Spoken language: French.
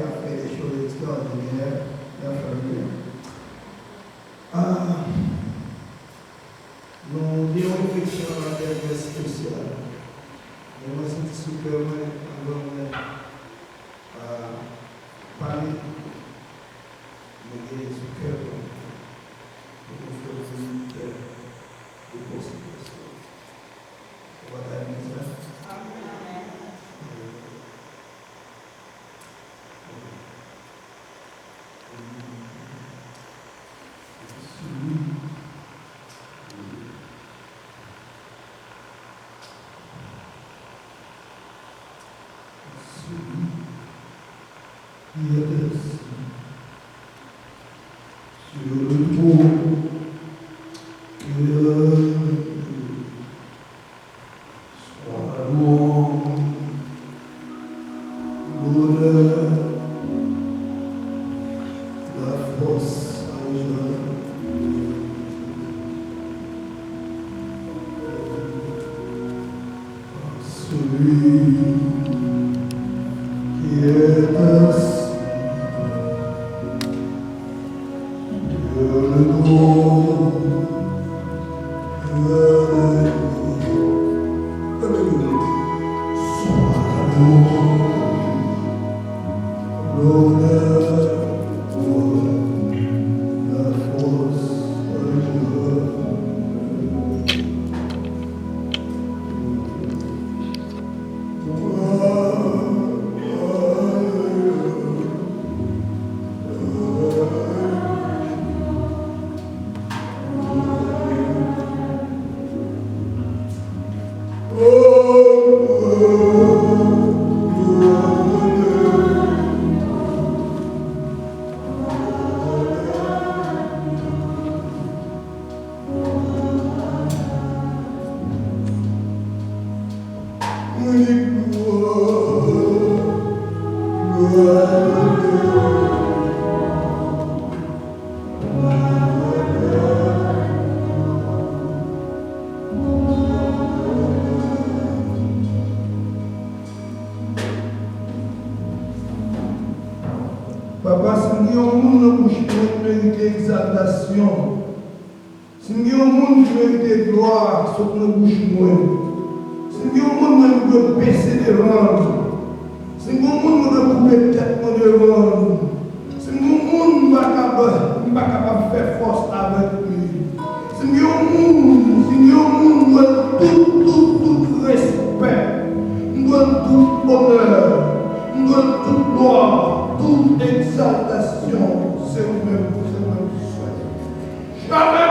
a fait des choses extraordinaires. Il a fallu. Nous avons une réflexion à la spéciale. Je me sens super bien parler de super pour nous faire des considérations. On va terminer ça. Papa, si nous avons un monde qui mérite exaltation, si nous avons un monde qui mérite gloire sur nos bouches, si nous avons un monde qui doit baisser devant, si nous avons un monde qui doit couper tête devant, si nous avons un monde qui n'est pas capable de faire force avec lui, si nous avons un monde qui doit tout respect, nous doit tout honneur, nous doit toute gloire, toute exaltation, c'est nous-mêmes, c'est nous-mêmes. Jamais